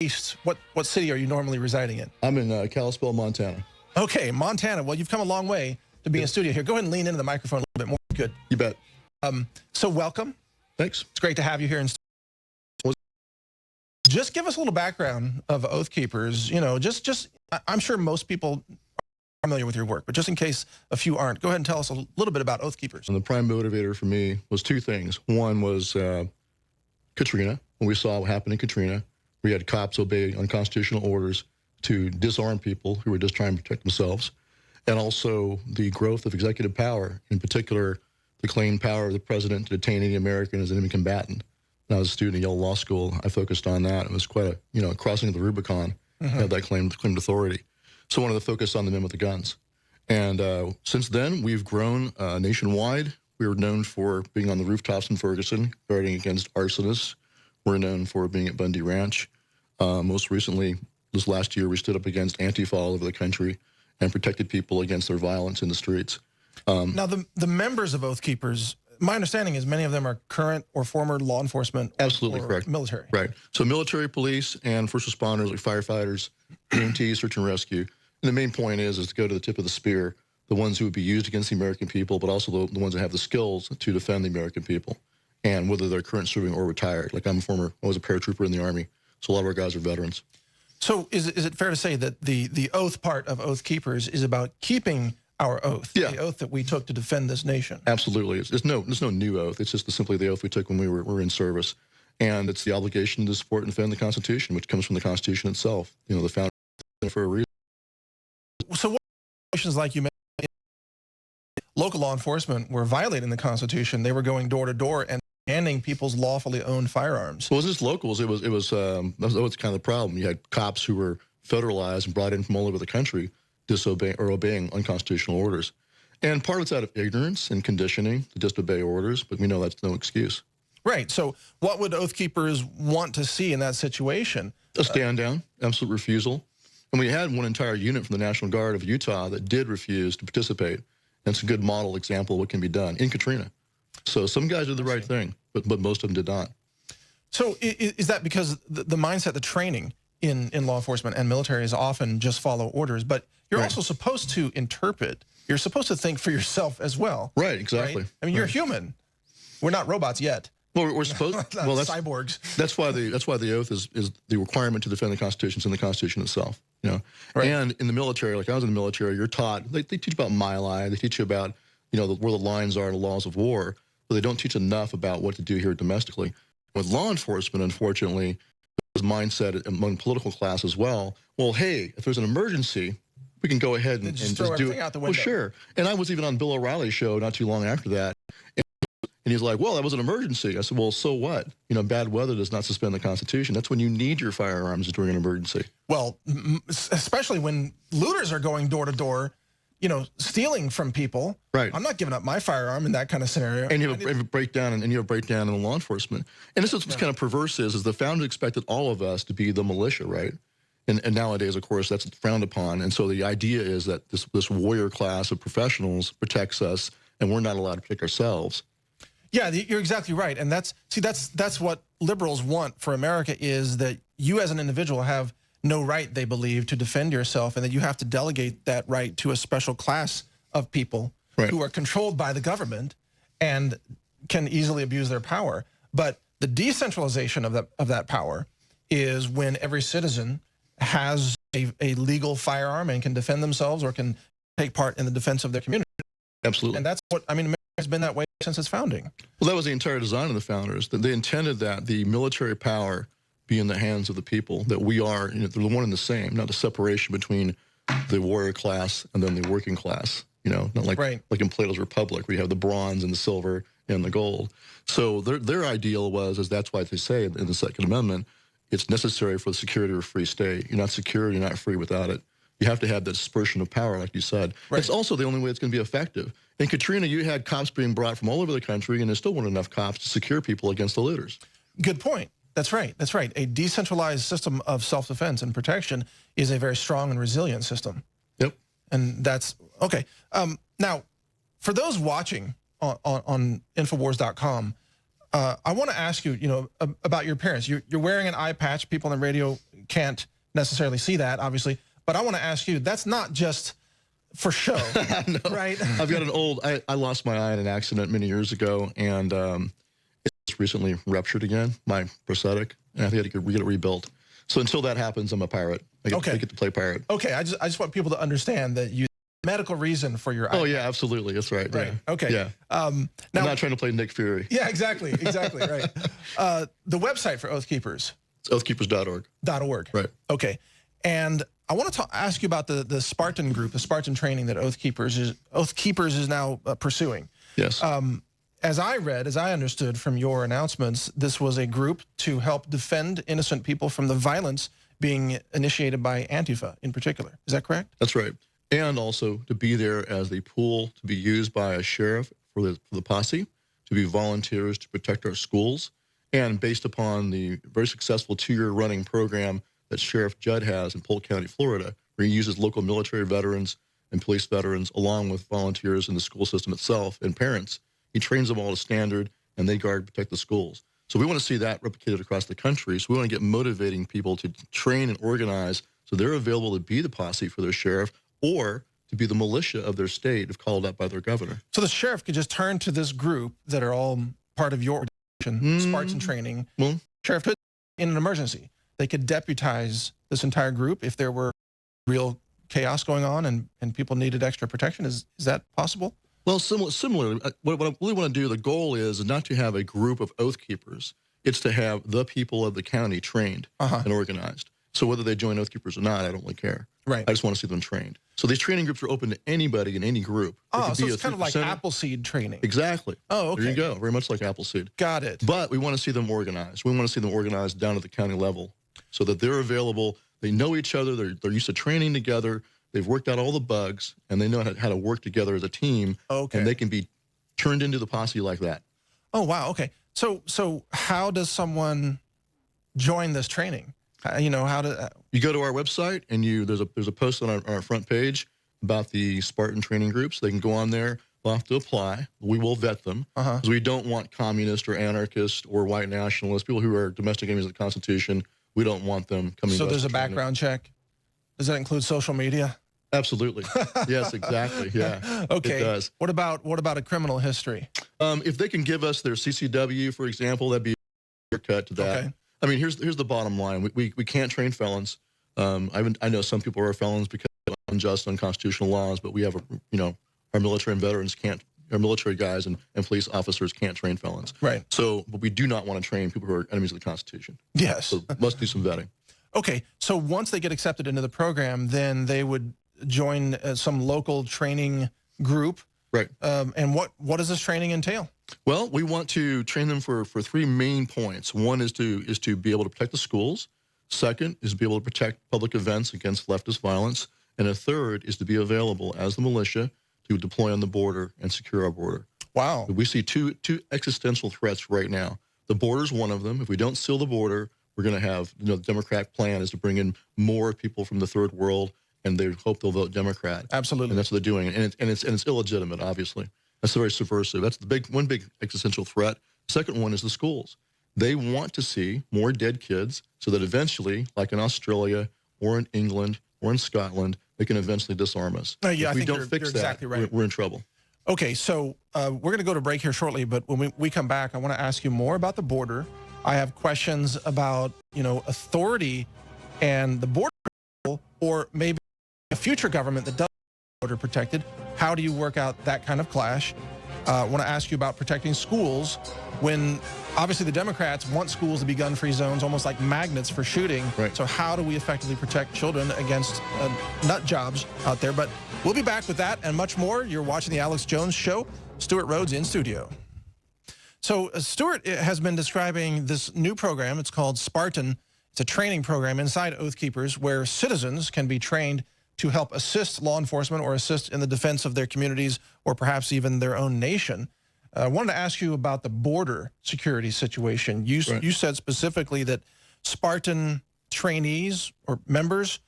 East, what city are you normally residing in? I'm in Kalispell, Montana. Okay, Montana. Well, you've come a long way to be in studio here. Go ahead and lean into the microphone a little bit more. Good. You bet. So welcome. Thanks. It's great to have you here in studio. Just give us a little background of Oath Keepers. You know, I'm sure most people are familiar with your work, but just in case a few aren't, go ahead and tell us a little bit about Oath Keepers. And the prime motivator for me was two things. One was Katrina. When we saw what happened in Katrina, we had cops obey unconstitutional orders to disarm people who were just trying to protect themselves. And also the growth of executive power, in particular, the claimed power of the president to detain any American as an enemy combatant. When I was a student at Yale Law School, I focused on that. It was quite a, crossing of the Rubicon, had that claimed authority. So I wanted to focus on the men with the guns. And since then, we've grown nationwide. We were known for being on the rooftops in Ferguson, guarding against arsonists. We're known for being at Bundy Ranch. Most recently, this last year, we stood up against Antifa all over the country and protected people against their violence in the streets. Now, the members of Oath Keepers, my understanding is many of them are current or former law enforcement Absolutely correct. Military. Right. So military, police, and first responders like firefighters, EMTs, search and rescue. And the main point is to go to the tip of the spear, the ones who would be used against the American people, but also the ones that have the skills to defend the American people. And whether they're current serving or retired. Like I was a paratrooper in the Army, so a lot of our guys are veterans. So is it fair to say that the oath part of Oath Keepers is about keeping our oath, the oath that we took to defend this nation? Absolutely. There's no new oath. It's just simply the oath we took when we were in service. And it's the obligation to support and defend the Constitution, which comes from the Constitution itself. You know, the founding for a reason. So what situations like you mentioned, local law enforcement were violating the Constitution. They were going door to door and banning people's lawfully owned firearms. Well, it wasn't just locals. That was kind of the problem. You had cops who were federalized and brought in from all over the country, disobeying or obeying unconstitutional orders. And part of it's out of ignorance and conditioning to disobey orders, but we know that's no excuse. Right. So what would Oath Keepers want to see in that situation? A stand down, absolute refusal. And we had one entire unit from the National Guard of Utah that did refuse to participate. And it's a good model example of what can be done in Katrina. So some guys did the right thing, but most of them did not. So is that because the mindset, the training in law enforcement and military is often just follow orders, but you're also supposed to interpret. You're supposed to think for yourself as well. Right, exactly. Right? I mean, you're human. We're not robots yet. Well, we're supposed. Well, that's cyborgs. That's why the oath is the requirement to defend the Constitution. It's in the Constitution itself. You know, and in the military, like I was in the military, you're taught. They teach about mili. They teach you about where the lines are, the laws of war, but they don't teach enough about what to do here domestically. With law enforcement, unfortunately, there's mindset among political class as well. Well, hey, if there's an emergency, we can go ahead and just do it. Out the window. Well, sure. And I was even on Bill O'Reilly's show not too long after that. And he's like, well, that was an emergency. I said, well, so what? You know, bad weather does not suspend the Constitution. That's when you need your firearms during an emergency. Well, especially when looters are going door to door, stealing from people. Right. I'm not giving up my firearm in that kind of scenario. And you have a breakdown, and you have a breakdown in the law enforcement. And this is what's kind of perverse is the founders expected all of us to be the militia, right? And nowadays, of course, that's frowned upon. And so the idea is that this warrior class of professionals protects us, and we're not allowed to protect ourselves. Yeah, you're exactly right. And that's what liberals want for America, is that you as an individual have no right, they believe, to defend yourself, and that you have to delegate that right to a special class of people who are controlled by the government and can easily abuse their power. But the decentralization of that power is when every citizen has a legal firearm and can defend themselves or can take part in the defense of their community. Absolutely. And that's what, America has been that way since its founding. Well, that was the entire design of the founders. That they intended that the military power be in the hands of the people, that we are they're the one and the same, not a separation between the warrior class and then the working class, not like in Plato's Republic, where you have the bronze and the silver and the gold. So their ideal was, that's why they say in the Second Amendment, it's necessary for the security of a free state. You're not secure, you're not free without it. You have to have that dispersion of power, like you said. It's also the only way it's going to be effective. In Katrina, you had cops being brought from all over the country, and there still weren't enough cops to secure people against the looters. Good point. That's right. That's right. A decentralized system of self-defense and protection is a very strong and resilient system. Yep. And that's okay. Now, for those watching on Infowars.com, I want to ask you, about your parents. You're wearing an eye patch. People on the radio can't necessarily see that, obviously. But I want to ask you, that's not just for show, No. right? I've got an old, I lost my eye in an accident many years ago, and it's recently ruptured again, my prosthetic, and I think I had to get it rebuilt. So until that happens, I'm a pirate. I get to play pirate. Okay, I just want people to understand that you medical reason for your eye. Oh yeah, absolutely, that's right. Right. Yeah. Okay. Yeah. Now, I'm not trying to play Nick Fury. Yeah, exactly, right. The website for Oath Keepers. It's oathkeepers.org. Right. Okay, and I want to ask you about the Spartan group, the Spartan training that Oath Keepers is now pursuing. Yes. As I understood from your announcements, this was a group to help defend innocent people from the violence being initiated by Antifa in particular. Is that correct? That's right. And also to be there as the pool to be used by a sheriff for the posse, to be volunteers to protect our schools, and based upon the very successful 2-year running program that Sheriff Judd has in Polk County, Florida, where he uses local military veterans and police veterans along with volunteers in the school system itself and parents. He trains them all to standard, and they guard and protect the schools. So we want to see that replicated across the country. So we want to get motivating people to train and organize so they're available to be the posse for their sheriff or to be the militia of their state if called up by their governor. So the sheriff could just turn to this group that are all part of your organization, Spartan training. Well, Sheriff could, in an emergency, they could deputize this entire group if there were real chaos going on and people needed extra protection. Is that possible? Well, similarly, what I really want to do, the goal is not to have a group of Oath Keepers. It's to have the people of the county trained and organized. So whether they join Oath Keepers or not, I don't really care. Right. I just want to see them trained. So these training groups are open to anybody in any group. Oh, so it's kind of like Appleseed training. Exactly. Oh, okay. There you go. Very much like Appleseed. Got it. But we want to see them organized. We want to see them organized down at the county level so that they're available. They know each other. They're used to training together. They've worked out all the bugs, and they know how to work together as a team. Okay. And they can be turned into the posse like that. Oh, wow. Okay. So how does someone join this training? You know, how to... You go to our website, and there's a post on our front page about the Spartan training groups. They can go on there. They'll have to apply. We will vet them because we don't want communists or anarchists or white nationalists, people who are domestic enemies of the Constitution. We don't want them coming to us. So there's a background check? Does that include social media? Absolutely. Yes, exactly. Yeah. Okay. It does. What about a criminal history? If they can give us their CCW, for example, that'd be a cut to that. Okay. I mean, here's the bottom line. We can't train felons. I know some people are felons because of unjust, unconstitutional laws, but we have our military and veterans can't. Our military guys and police officers can't train felons. Right. So, but we do not want to train people who are enemies of the Constitution. Yes. So must do some vetting. Okay. So once they get accepted into the program, then they would join some local training group. Right. And what does this training entail? Well, we want to train them for 3 main points. One is to be able to protect the schools. Second is to be able to protect public events against leftist violence. And a third is to be available as the militia to deploy on the border and secure our border. Wow. We see two existential threats right now. The border is one of them. If we don't seal the border, we're going to have, the Democrat plan is to bring in more people from the third world, and they hope they'll vote Democrat. Absolutely. And that's what they're doing. And it's illegitimate, obviously. That's very subversive. That's one big existential threat. Second one is the schools. They want to see more dead kids so that eventually, like in Australia or in England or in Scotland, they can eventually disarm us. Yeah, if we don't fix that, exactly right. we're in trouble. Okay, so we're going to go to break here shortly, but when we come back, I want to ask you more about the border. I have questions about, authority and the border, or maybe a future government that does border protected. How do you work out that kind of clash? I want to ask you about protecting schools when obviously the Democrats want schools to be gun-free zones, almost like magnets for shooting. Right. So how do we effectively protect children against nut jobs out there? But we'll be back with that and much more. You're watching the Alex Jones Show. Stewart Rhodes in studio. So Stewart has been describing this new program. It's called Spartan. It's a training program inside Oath Keepers where citizens can be trained to help assist law enforcement or assist in the defense of their communities or perhaps even their own nation. I wanted to ask you about the border security situation. You said specifically that Spartan trainees or members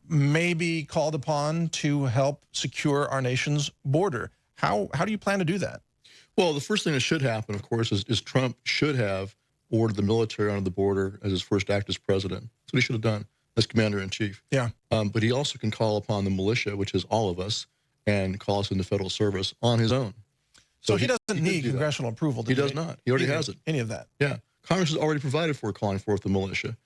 may be called upon to help secure our nation's border. How do you plan to do that? Well, the first thing that should happen, of course, is Trump should have ordered the military onto the border as his first act as president. That's what he should have done as commander-in-chief. Yeah. But he also can call upon the militia, which is all of us, and call us into federal service on his own. So he doesn't need congressional approval to He does not. He already has it. Any of that. Yeah. Congress has already provided for calling forth the militia,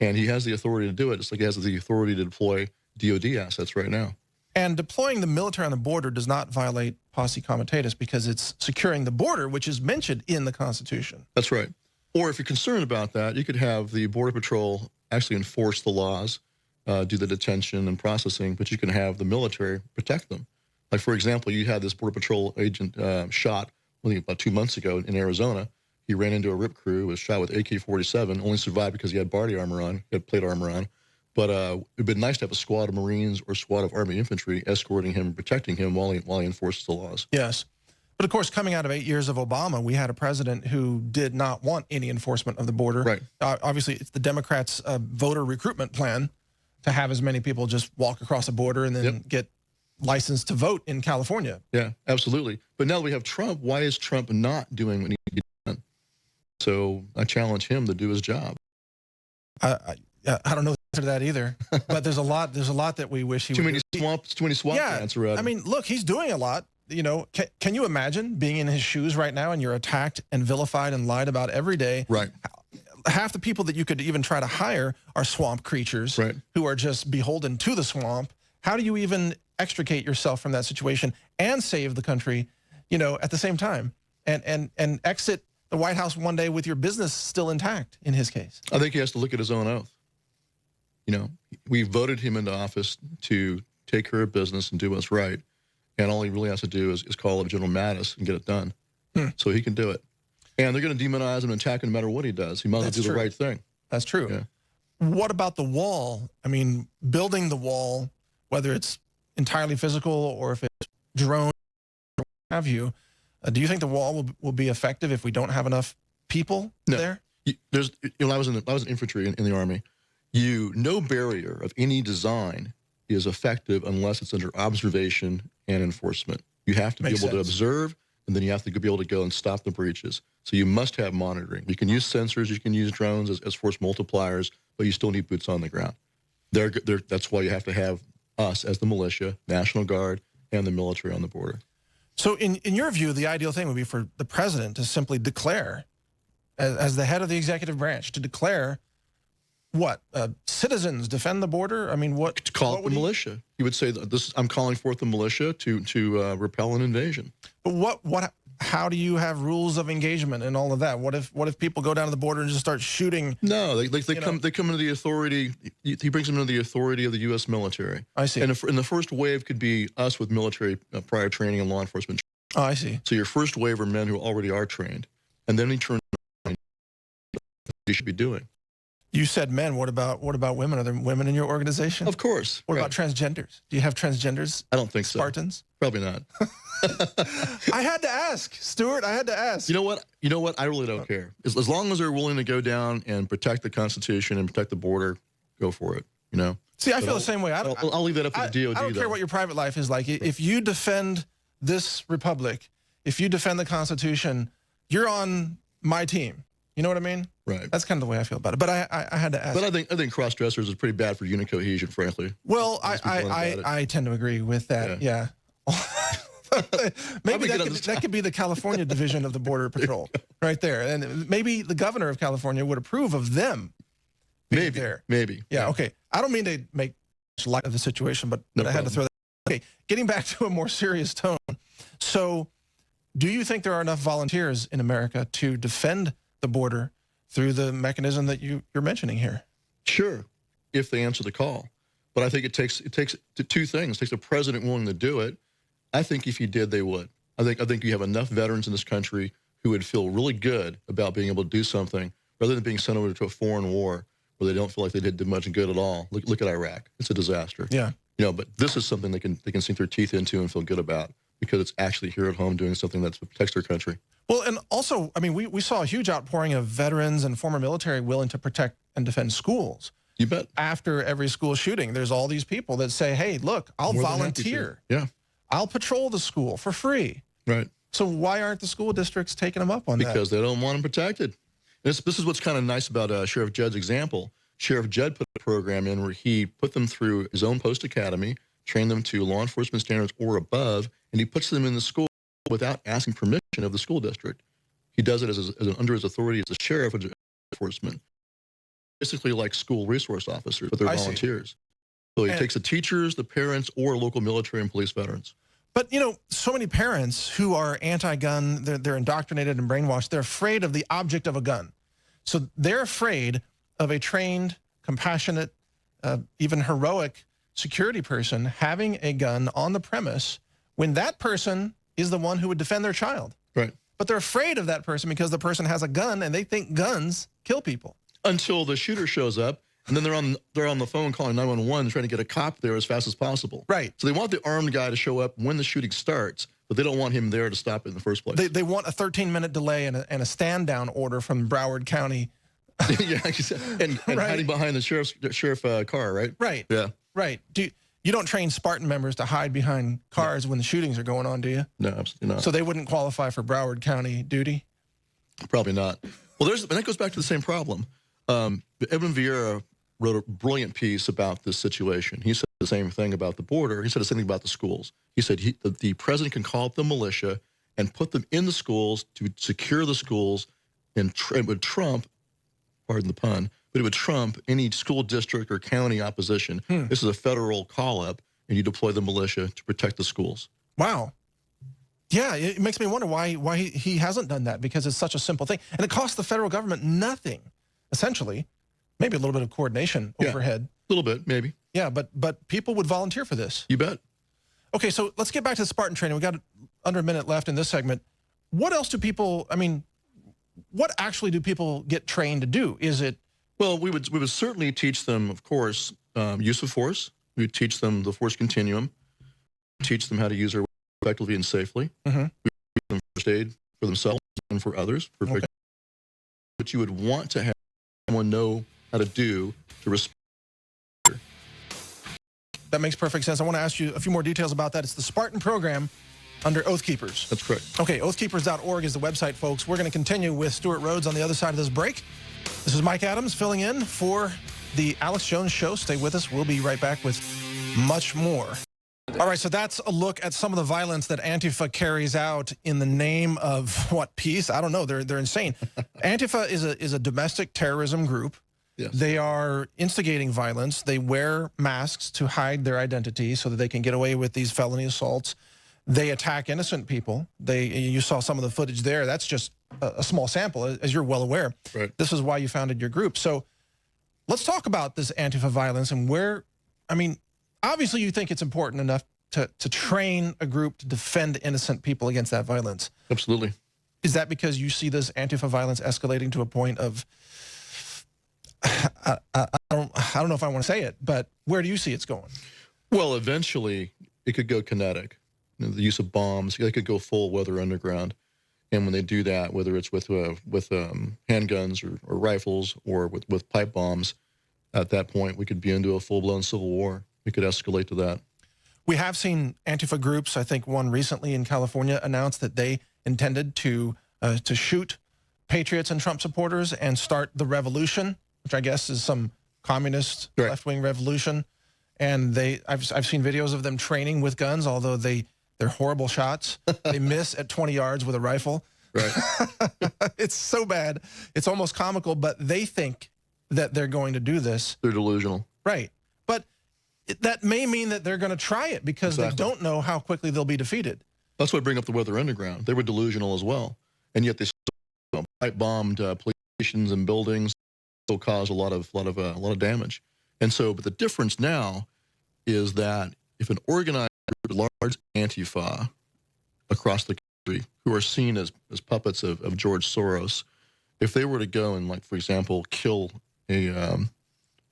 and he has the authority to do it. It's like he has the authority to deploy DOD assets right now. And deploying the military on the border does not violate posse comitatus because it's securing the border, which is mentioned in the Constitution. That's right. Or if you're concerned about that, you could have the Border Patrol actually enforce the laws, do the detention and processing, but you can have the military protect them. Like, for example, you had this Border Patrol agent shot, I think about 2 months ago in Arizona. He ran into a RIP crew, was shot with AK-47, only survived because he had body armor on, he had plate armor on. But it'd been nice to have a squad of Marines or squad of Army infantry escorting him, protecting him while he enforces the laws. Yes. But of course, coming out of 8 years of Obama, we had a president who did not want any enforcement of the border. Right. Obviously, it's the Democrats' voter recruitment plan to have as many people just walk across the border and then get licensed to vote in California. Yeah, absolutely. But now that we have Trump, why is Trump not doing what needs to be done? So I challenge him to do his job. I don't know the answer to that either, but there's a lot that we wish he would do. Too many swamp ants around. I mean, look, he's doing a lot. You know, can you imagine being in his shoes right now and you're attacked and vilified and lied about every day? Right. Half the people that you could even try to hire are swamp creatures who are just beholden to the swamp. How do you even extricate yourself from that situation and save the country, you know, at the same time and exit the White House one day with your business still intact in his case? I think he has to look at his own oath. You know, we voted him into office to take care of business and do what's right. And all he really has to do is call up General Mattis and get it done. So he can do it. And they're going to demonize him and attack him no matter what he does. He must do the right thing. That's true. Yeah. What about the wall? I mean, building the wall, whether it's entirely physical or if it's drone or what have you, do you think the wall will be effective if we don't have enough people there? There's, you know, I was in infantry in the Army. No barrier of any design is effective unless it's under observation and enforcement. You have to be able to observe, and then you have to be able to go and stop the breaches. So you must have monitoring. You can use sensors, you can use drones as force multipliers, but you still need boots on the ground. That's why you have to have us as the militia, National Guard, and the military on the border. So in your view, the ideal thing would be for the president to simply declare, as the head of the executive branch, to declare what? Citizens defend the border? I mean, what? To call it the militia. He would say, I'm calling forth the militia to repel an invasion. But how do you have rules of engagement and all of that? What if people go down to the border and just start shooting? No, they come into the authority. He brings them into the authority of the U.S. military. I see. And the first wave could be us with military prior training and law enforcement. Oh, I see. So your first wave are men who already are trained, and then he turns around what you should be doing. You said men. What about women? Are there women in your organization? Of course. What about transgenders? Do you have transgenders? I don't think so. Spartans? Probably not. I had to ask, Stewart. I had to ask. You know what? I really don't care. As long as they're willing to go down and protect the Constitution and protect the border, go for it. You know. See, I feel the same way. I'll leave that up to the DOD. I don't care what your private life is like. If you defend this republic, if you defend the Constitution, you're on my team. You know what I mean? Right. That's kind of the way I feel about it. But I had to ask. But I think cross-dressers is pretty bad for unit cohesion, frankly. Well, I tend to agree with that. Yeah. Maybe that could be the California division of the Border Patrol right there. And maybe the governor of California would approve of them being there. Maybe. Yeah, okay. I don't mean to make light of the situation, but I had to throw that. Okay, getting back to a more serious tone. So do you think there are enough volunteers in America to defend the border through the mechanism that you're mentioning here? Sure, if they answer the call. But I think it takes two things. It takes a president willing to do it. I think if he did, they would. I think you have enough veterans in this country who would feel really good about being able to do something rather than being sent over to a foreign war where they don't feel like they did much good at all. Look at Iraq. It's a disaster. Yeah. You know, but this is something they can sink their teeth into and feel good about because it's actually here at home doing something that protects their country. Well, and also, I mean, we saw a huge outpouring of veterans and former military willing to protect and defend schools. You bet. After every school shooting, there's all these people that say, hey, look, I'll volunteer. Yeah. I'll patrol the school for free. Right. So why aren't the school districts taking them up on that? Because they don't want them protected. This is what's kind of nice about Sheriff Judd's example. Sheriff Judd put a program in where he put them through his own post academy, trained them to law enforcement standards or above, and he puts them in the school without asking permission of the school district. He does it under his authority as a sheriff of enforcement, basically like school resource officers, but they're volunteers. So he takes the teachers, the parents, or local military and police veterans. But, you know, so many parents who are anti-gun, they're indoctrinated and brainwashed. They're afraid of the object of a gun. So they're afraid of a trained, compassionate, even heroic security person having a gun on the premise when that person is the one who would defend their child. Right. But they're afraid of that person because the person has a gun and they think guns kill people. Until the shooter shows up, and then they're on the phone calling 911 trying to get a cop there as fast as possible. Right. So they want the armed guy to show up when the shooting starts, but they don't want him there to stop it in the first place. They want a 13-minute delay and a stand-down order from Broward County. Yeah, and right. hiding behind the sheriff car, right? Right. Yeah. Right. You don't train Spartan members to hide behind cars when the shootings are going on, do you? No, absolutely not. So they wouldn't qualify for Broward County duty? Probably not. Well, and that goes back to the same problem. Edwin Vieira wrote a brilliant piece about this situation. He said the same thing about the border. He said the same thing about the schools. He said the president can call up the militia and put them in the schools to secure the schools, and it would trump, pardon the pun, but it would trump any school district or county opposition. This is a federal call-up, and you deploy the militia to protect the schools. Wow. Yeah, it makes me wonder why he hasn't done that, because it's such a simple thing. And it costs the federal government nothing, essentially. Maybe a little bit of coordination overhead. A little bit, maybe. Yeah, but people would volunteer for this. You bet. Okay, so let's get back to the Spartan training. We got under a minute left in this segment. What else do people, I mean, what actually do people get trained to do? Is it? Well, we would certainly teach them, of course, use of force. We would teach them the force continuum, teach them how to use their weapons effectively and safely. We would teach them first aid for themselves and for others. Okay. But you would want to have someone know how to do to respond. That makes perfect sense. I want to ask you a few more details about that. It's the Spartan program under Oath Keepers. That's correct. Okay, oathkeepers.org is the website, folks. We're going to continue with Stewart Rhodes on the other side of this break. This is Mike Adams filling in for the Alex Jones Show. Stay with us. We'll be right back with much more. All right, so that's a look at some of the violence that Antifa carries out in the name of what, peace? I don't know. They're insane. Antifa is a domestic terrorism group. Yes. They are instigating violence. They wear masks to hide their identity so that they can get away with these felony assaults. They attack innocent people. You saw some of the footage there. That's just a small sample, as you're well aware. Right. This is why you founded your group. So let's talk about this Antifa violence and where, I mean, obviously you think it's important enough to train a group to defend innocent people against that violence. Absolutely. Is that because you see this Antifa violence escalating to a point of, I don't know if I want to say it, but where do you see it's going? Well, eventually it could go kinetic. You know, the use of bombs, they could go full weather underground. And when they do that, whether it's with handguns or rifles or with pipe bombs, at that point we could be into a full-blown civil war. We could escalate to that. We have seen Antifa groups, I think one recently in California, announced that they intended to shoot patriots and Trump supporters and start the revolution, which I guess is some communist left-wing revolution. And I've seen videos of them training with guns, although they're horrible shots. They miss at 20 yards with a rifle. Right. It's so bad. It's almost comical, but they think that they're going to do this. They're delusional. Right. But that may mean that they're going to try it because they don't know how quickly they'll be defeated. That's why I bring up the weather underground. They were delusional as well. And yet they still pipe bombed police stations and buildings, still caused a lot of damage. And so, but the difference now is that if an organized large Antifa across the country who are seen as puppets of George Soros, if they were to go and, like, for example, kill a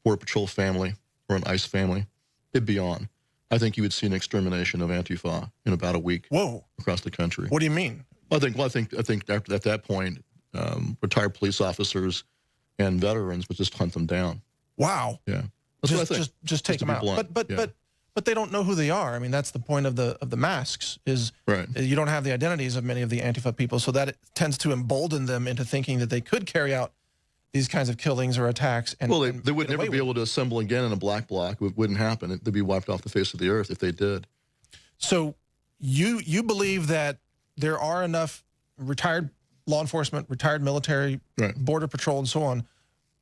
Border Patrol family or an ICE family, it'd be on. I think you would see an extermination of Antifa in about a week. Whoa. Across the country. What do you mean? I think after, at that point, retired police officers and veterans would just hunt them down. Wow. Yeah. That's what I think. Just take them out. But they don't know who they are. I mean, that's the point of the masks is you don't have the identities of many of the Antifa people, so that it tends to embolden them into thinking that they could carry out these kinds of killings or attacks. And, well, they would never be able to assemble again in a black bloc. It wouldn't happen. They'd be wiped off the face of the earth if they did. So you believe that there are enough retired law enforcement, retired military, right, border patrol, and so on,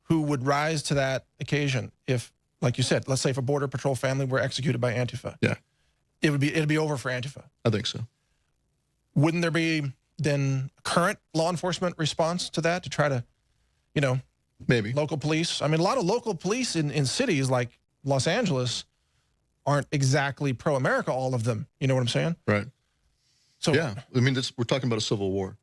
who would rise to that occasion if, like you said, let's say if a border patrol family were executed by Antifa. Yeah, it'd be over for Antifa. I think so. Wouldn't there be then current law enforcement response to that to try to, you know, maybe local police? I mean, a lot of local police in cities like Los Angeles aren't exactly pro-America, all of them. You know what I'm saying? Right. So yeah, I mean, we're talking about a civil war,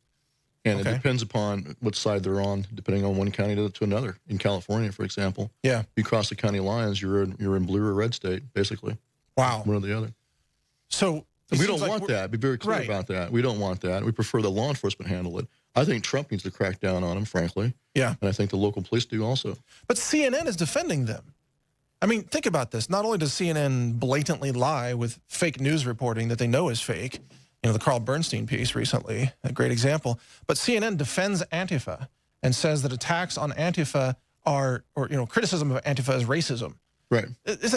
and okay, it depends upon what side they're on, depending on one county to another. In California, for example, yeah, you cross the county lines, you're in blue or red state, basically. Wow. One or the other. So we don't want that. Be very clear right about that. We don't want that. We prefer that law enforcement handle it. I think Trump needs to crack down on them, frankly. Yeah. And I think the local police do also. But CNN is defending them. I mean, think about this. Not only does CNN blatantly lie with fake news reporting that they know is fake, you know, the Carl Bernstein piece recently, a great example, but CNN defends Antifa and says that attacks on Antifa are, or, you know, criticism of Antifa is racism. Right.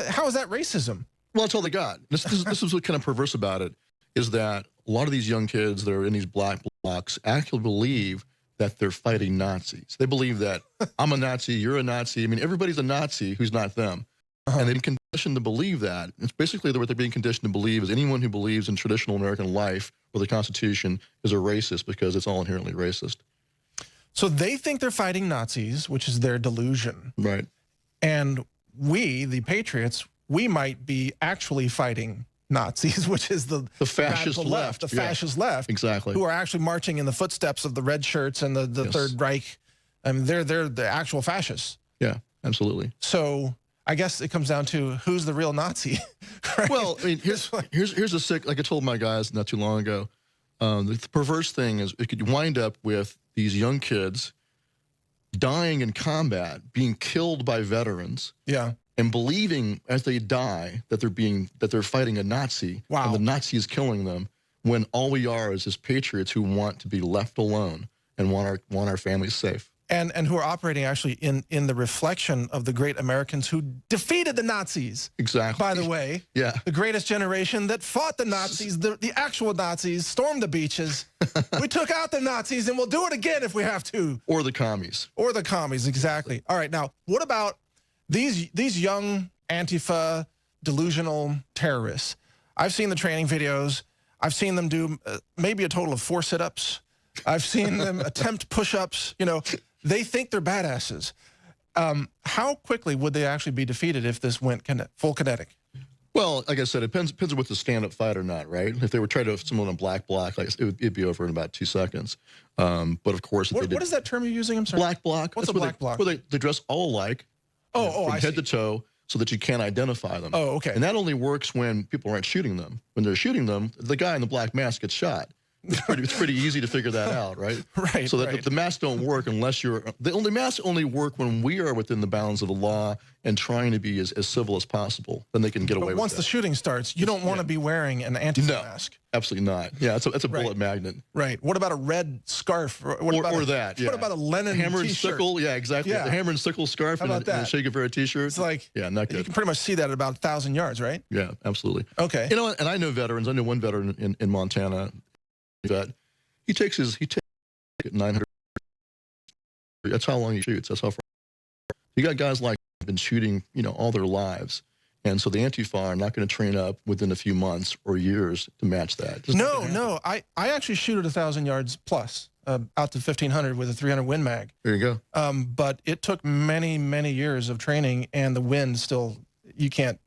How is that racism? Well, that's all they got. This is what kind of perverse about it, is that a lot of these young kids that are in these black blocs actually believe that they're fighting Nazis. They believe that I'm a Nazi, you're a Nazi. I mean, everybody's a Nazi who's not them. And they're conditioned to believe that. It's basically what they're being conditioned to believe is anyone who believes in traditional American life or the Constitution is a racist because it's all inherently racist. So they think they're fighting Nazis, which is their delusion. Right. And we, the patriots, we might be actually fighting Nazis, which is the fascist left. The fascist left. Exactly. Who are actually marching in the footsteps of the red shirts and the yes, Third Reich. I mean, they're the actual fascists. Yeah, absolutely. So I guess it comes down to who's the real Nazi. Right? Well, I mean, here's a sick, like I told my guys not too long ago, the perverse thing is it could wind up with these young kids dying in combat, being killed by veterans. Yeah. And believing as they die that they're fighting a Nazi. Wow. And the Nazi is killing them, when all we are is just patriots who want to be left alone and want our families safe. And who are operating actually in the reflection of the great Americans who defeated the Nazis. Exactly. By the way, yeah, the greatest generation that fought the Nazis, the actual Nazis, stormed the beaches. We took out the Nazis, and we'll do it again if we have to. Or the commies. Or the commies, exactly. All right, now, what about these young Antifa delusional terrorists? I've seen the training videos. I've seen them do maybe a total of 4 sit-ups. I've seen them attempt push-ups. You know, they think they're badasses. How quickly would they actually be defeated if this went full kinetic? Well, like I said, it depends on what's a stand-up fight or not, right? If they were trying to someone in a black bloc, like it'd be over in about 2 seconds. But of course, if what is that term you're using? I'm sorry. Black bloc. What's a black bloc? Where they dress all alike. From head to toe, so that you can't identify them. Oh, okay. And that only works when people aren't shooting them. When they're shooting them, the guy in the black mask gets shot. It's pretty easy to figure that out, right? Right. So that the masks don't work unless the masks only work when we are within the bounds of the law and trying to be as civil as possible. Then they can get away with it. Once the shooting starts, you don't want to be wearing an Antifa mask. Absolutely not. Yeah, it's a bullet magnet. Right. What about a red scarf? Or that. Yeah. What about a Lenin hammer and t-shirt? sickle? Yeah, exactly. Yeah. The hammer and sickle scarf and a Che Guevara t-shirt. It's like, yeah, not good. You can pretty much see that at about 1,000 yards, right? Yeah, absolutely. Okay. You know, and I know veterans. I know one veteran in Montana. He takes 900. That's how long he shoots. That's how far. You got guys like have been shooting, you know, all their lives, and so the Antifa are not going to train up within a few months or years to match that. No. I actually shoot at 1,000 yards plus, out to 1,500 with a 300 Win Mag. There you go. But it took many years of training, and the wind still you can't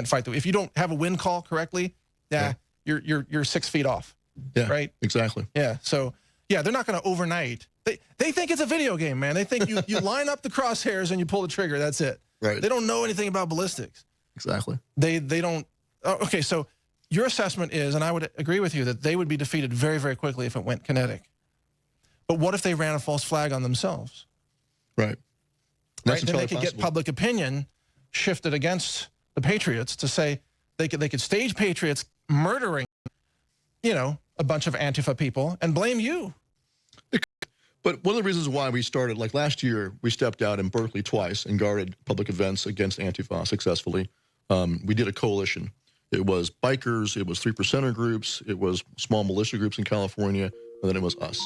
fight if you don't have a wind call correctly. Yeah. You're 6 feet off. Yeah, right. Exactly. Yeah. So yeah, they're not going to overnight. They think it's a video game, man. They think you line up the crosshairs and you pull the trigger. That's it. Right. They don't know anything about ballistics. Exactly. They don't. Oh, okay. So your assessment is, and I would agree with you, that they would be defeated very quickly if it went kinetic. But what if they ran a false flag on themselves? Right. Right. Then they could get public opinion shifted against the patriots to say they could stage patriots murdering, you know, a bunch of Antifa people and blame you. But one of the reasons why we started, like last year, we stepped out in Berkeley twice and guarded public events against Antifa successfully. We did a coalition. It was bikers, it was 3%er groups, it was small militia groups in California, and then it was us.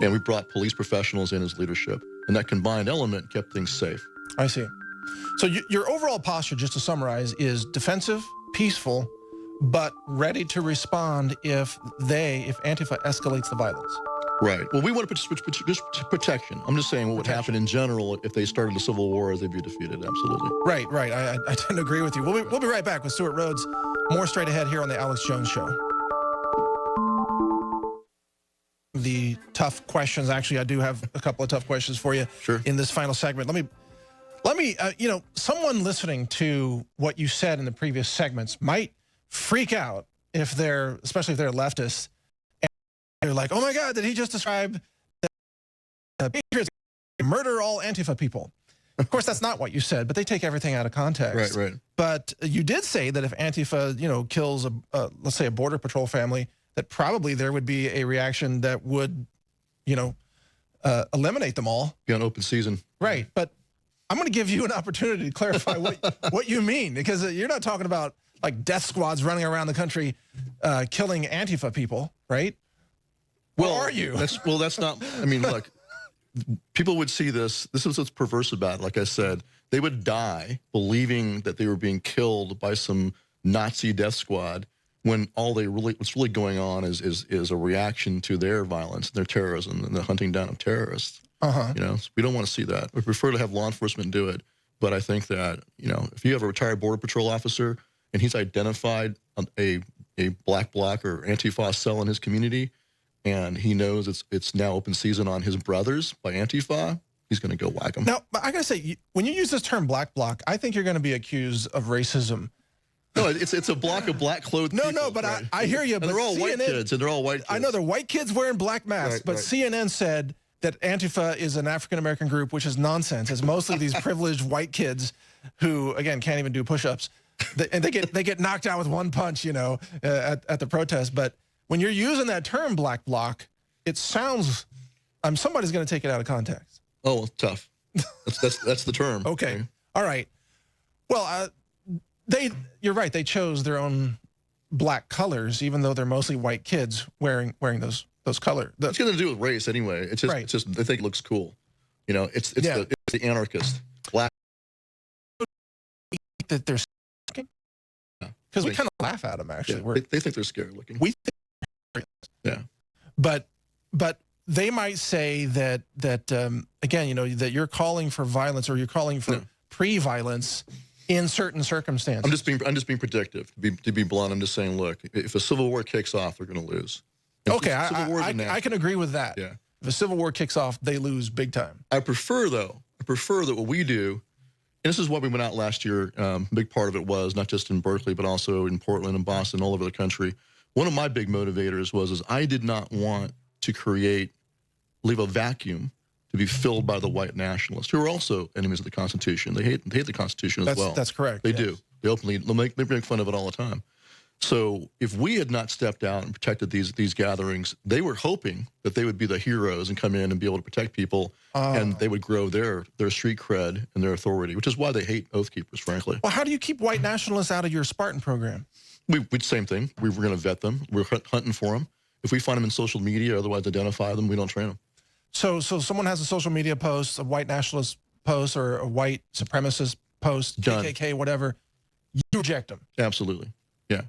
And we brought police professionals in as leadership. And that combined element kept things safe. I see. So your overall posture, just to summarize, is defensive, peaceful, but ready to respond if Antifa escalates the violence. Right. Well, we want just protection. I'm just saying what would happen in general if they started a civil war as they'd be defeated. Absolutely. Right. I tend to agree with you. We'll be right back with Stewart Rhodes. More straight ahead here on the Alex Jones Show. The tough questions. Actually, I do have a couple of tough questions for you in this final segment. Let me, someone listening to what you said in the previous segments might freak out especially if they're leftists. They're like, oh my God, did he just describe the Patriots murder all Antifa people? Of course, that's not what you said, but they take everything out of context. Right. But you did say that if Antifa, kills let's say a border patrol family, that probably there would be a reaction that would, eliminate them all. Be on open season. Right. But I'm going to give you an opportunity to clarify what you mean, because you're not talking about like death squads running around the country killing Antifa people, right? Well, are you? That's not, I mean, look, people would see this. This is what's perverse about it. Like I said, they would die believing that they were being killed by some Nazi death squad when what's really going on is a reaction to their violence, their terrorism, and the hunting down of terrorists. So we don't want to see that. We prefer to have law enforcement do it. But I think that, if you have a retired Border Patrol officer and he's identified a black bloc or Antifa cell in his community, and he knows it's now open season on his brothers by Antifa, he's going to go whack them. Now, I got to say, when you use this term black bloc, I think you're going to be accused of racism. No, it's a block of black clothed people. No, but right? I hear you. And but they're all CNN, white kids, and they're all white kids. I know they're white kids wearing black masks, but CNN said that Antifa is an African-American group, which is nonsense. It's mostly these privileged white kids who, again, can't even do push-ups. And they get knocked out with one punch, at the protest. But when you're using that term black bloc, it sounds, somebody's going to take it out of context. Oh, well, tough. That's the term. Okay. All right. Well, you're right. They chose their own black colors, even though they're mostly white kids wearing those colors. It's going to do with race anyway. It's just they think it looks cool. It's the anarchist. Black. That they're because we kind of laugh at them, actually. Yeah, they think they're scary looking. We think, yeah. But they might say that again, that you're calling for violence, or you're calling for pre-violence in certain circumstances. I'm just being predictive. To be blunt, I'm just saying, look, if a civil war kicks off, they're going to lose. Okay, I can agree with that. Yeah. If a civil war kicks off, they lose big time. I prefer that what we do. And this is why we went out last year. A big part of it was not just in Berkeley, but also in Portland and Boston, all over the country. One of my big motivators was I did not want to leave a vacuum to be filled by the white nationalists, who are also enemies of the Constitution. They hate the Constitution as well. That's correct. They do. They openly they make fun of it all the time. So if we had not stepped out and protected these gatherings, they were hoping that they would be the heroes and come in and be able to protect people, and they would grow their street cred and their authority, which is why they hate Oath Keepers, frankly. Well, how do you keep white nationalists out of your Spartan program? Same thing. We were going to vet them. We're hunting for them. If we find them in social media or otherwise identify them, we don't train them. So someone has a social media post, a white nationalist post, or a white supremacist post, KKK, whatever, you reject them. Absolutely. Yeah.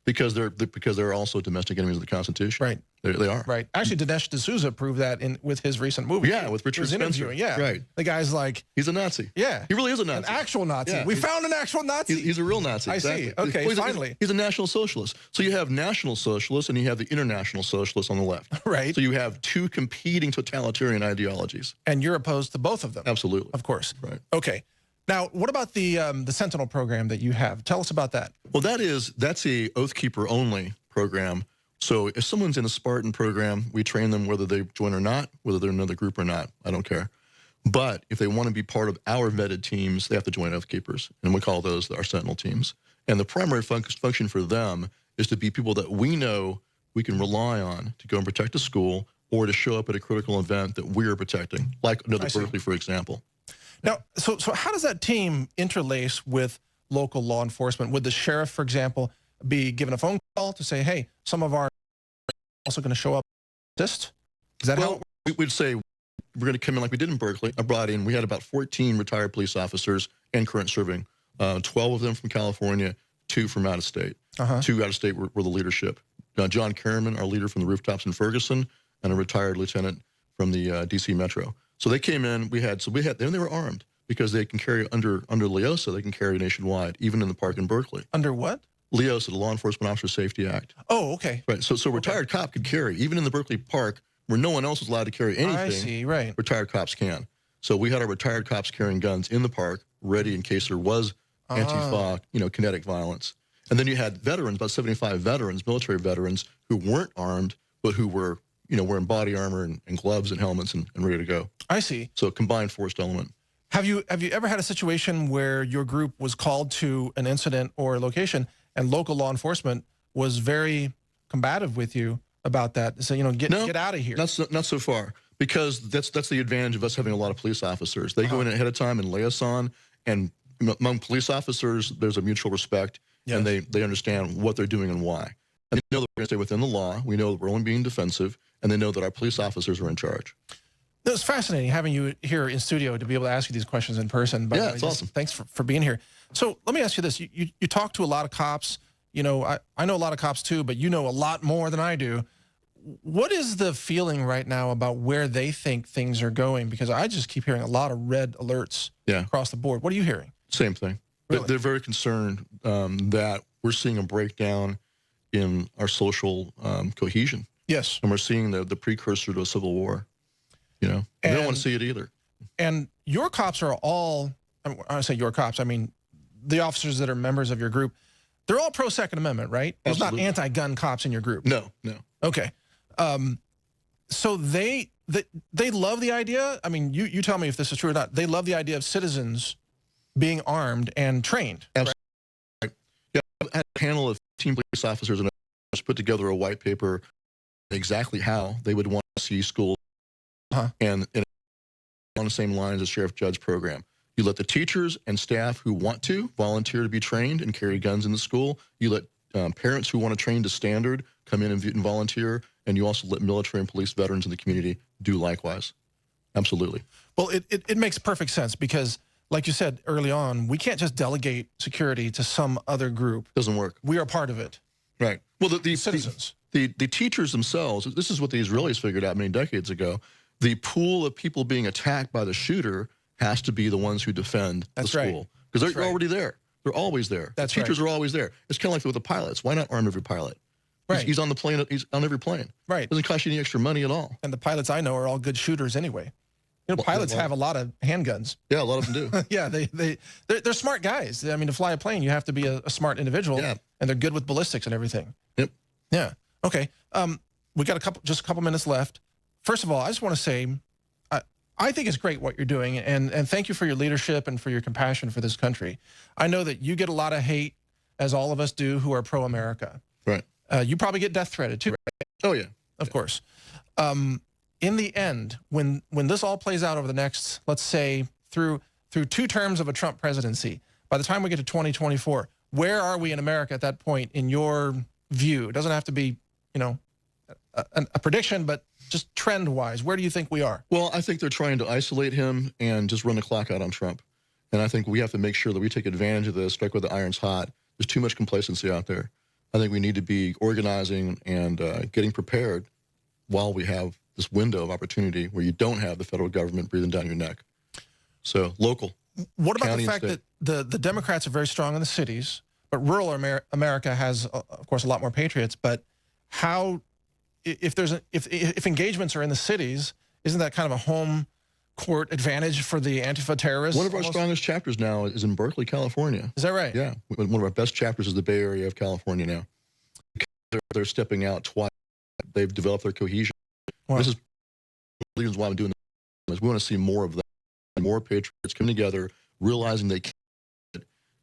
Because they're also domestic enemies of the Constitution. Right. They are. Right. Actually, Dinesh D'Souza proved that with his recent movie. Yeah, with Richard Spencer. Yeah. Right. The guy's like... He's a Nazi. Yeah. He really is a Nazi. An actual Nazi. Yeah, we found an actual Nazi. He's a real Nazi. Exactly. I see. Okay, finally. He's a National Socialist. So you have National Socialists and you have the International Socialists on the left. Right. So you have two competing totalitarian ideologies. And you're opposed to both of them. Absolutely. Of course. Right. Okay. Now, what about the Sentinel program that you have? Tell us about that. Well, that's a Oath Keeper only program. So if someone's in a Spartan program, we train them whether they join or not, whether they're in another group or not. I don't care. But if they want to be part of our vetted teams, they have to join Oath Keepers, and we call those our Sentinel teams. And the primary function for them is to be people that we know we can rely on to go and protect a school, or to show up at a critical event that we're protecting, like another I see. Berkeley, for example. Now, so how does that team interlace with local law enforcement? Would the sheriff, for example, be given a phone call to say, hey, some of our also going to show up? Is that how? We'd say we're going to come in like we did in Berkeley. We had about 14 retired police officers and current serving, 12 of them from California, 2 from out of state. 2 out of state were the leadership. John Kerriman, our leader from the rooftops in Ferguson, and a retired lieutenant from the DC Metro. So they came in. Then they were armed because they can carry under LEOSA. They can carry nationwide, even in the park in Berkeley. Under what? LEOSA, the Law Enforcement Officer Safety Act. Oh, okay. Right. So retired cop could carry, even in the Berkeley Park, where no one else was allowed to carry anything. I see. Right. Retired cops can. So we had our retired cops carrying guns in the park, ready in case there was Antifa, kinetic violence. And then you had veterans, about 75 veterans, military veterans, who weren't armed, but who were, wearing body armor and gloves and helmets and ready to go. I see. So a combined forced element. Have you ever had a situation where your group was called to an incident or a location and local law enforcement was very combative with you about that? So, get out of here. Not so far, because that's the advantage of us having a lot of police officers. They go in ahead of time and lay us on, and among police officers, there's a mutual respect, and they understand what they're doing and why. And they know that we're going to stay within the law. We know that we're only being defensive, and they know that our police officers are in charge. It was fascinating having you here in studio to be able to ask you these questions in person. But yeah, it's awesome. Thanks for being here. So let me ask you this. You talk to a lot of cops. I know a lot of cops too, but you know a lot more than I do. What is the feeling right now about where they think things are going? Because I just keep hearing a lot of red alerts across the board. What are you hearing? Same thing. Really? They're very concerned that we're seeing a breakdown in our social cohesion. Yes. And we're seeing the precursor to a civil war. They don't want to see it either. And your cops are all, I say your cops, I mean the officers that are members of your group, they're all pro-Second Amendment, right? There's Absolutely. not anti-gun cops in your group. No. Okay. So they love the idea. I mean, you tell me if this is true or not. They love the idea of citizens being armed and trained. Absolutely. Right? Yeah, I had a panel of 15 police officers and others put together a white paper exactly how they would want to see schools and on the same lines as Sheriff Judd's program. You let the teachers and staff who want to volunteer to be trained and carry guns in the school. You let parents who want to train to standard come in and volunteer, and you also let military and police veterans in the community do likewise. Absolutely. Well, it makes perfect sense because, like you said early on, we can't just delegate security to some other group. Doesn't work. We are part of it. Right. Well, the citizens. The teachers themselves, this is what the Israelis figured out many decades ago, the pool of people being attacked by the shooter has to be the ones who defend the school. Because they're already there. They're always there. That's Teachers are always there. It's kind of like with the pilots. Why not arm every pilot? Right. He's on the plane. He's on every plane. Right. Doesn't cost you any extra money at all. And the pilots I know are all good shooters anyway. Pilots have a lot of handguns. Yeah, a lot of them do. Yeah, they're smart guys. I mean, to fly a plane, you have to be a smart individual. Yeah. And they're good with ballistics and everything. Yep. Yeah. Okay. We got just a couple minutes left. First of all, I just want to say, I think it's great what you're doing, and thank you for your leadership and for your compassion for this country. I know that you get a lot of hate, as all of us do, who are pro-America. Right. You probably get death threatened too. Right? Oh yeah. Of course. In the end, when this all plays out over the next, let's say, through 2 terms of a Trump presidency, by the time we get to 2024, where are we in America at that point, in your view? It doesn't have to be, a prediction, but just trend-wise, where do you think we are? Well, I think they're trying to isolate him and just run the clock out on Trump. And I think we have to make sure that we take advantage of this, strike where the iron's hot. There's too much complacency out there. I think we need to be organizing and getting prepared while we have this window of opportunity where you don't have the federal government breathing down your neck. So local. What about the fact that the Democrats are very strong in the cities, but rural America has, of course, a lot more patriots. But how, if engagements are in the cities, isn't that kind of a home court advantage for the Antifa terrorists? One of our strongest chapters now is in Berkeley, California. Is that right? Yeah. One of our best chapters is the Bay Area of California now. They're stepping out twice. They've developed their cohesion. Wow. This is one of the reasons why I'm doing this. We want to see more of that, more patriots coming together, realizing they can,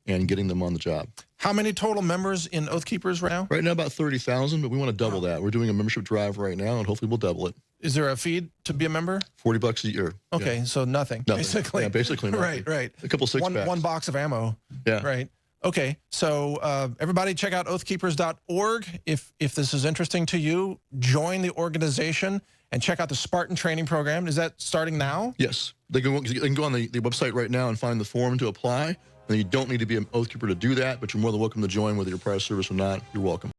and getting them on the job. How many total members in Oath Keepers right now? Right now, about 30,000, but we want to double that. We're doing a membership drive right now, and hopefully we'll double it. Is there a fee to be a member? $40 a year. Okay, so nothing. Basically. Yeah, basically nothing. Right, right. A couple six-packs. One box of ammo. Yeah. Right. Okay, so everybody check out oathkeepers.org. If this is interesting to you, join the organization and check out the Spartan training program. Is that starting now? Yes. They can go on the website right now and find the form to apply. And you don't need to be an Oath Keeper to do that, but you're more than welcome to join, whether you're prior service or not. You're welcome.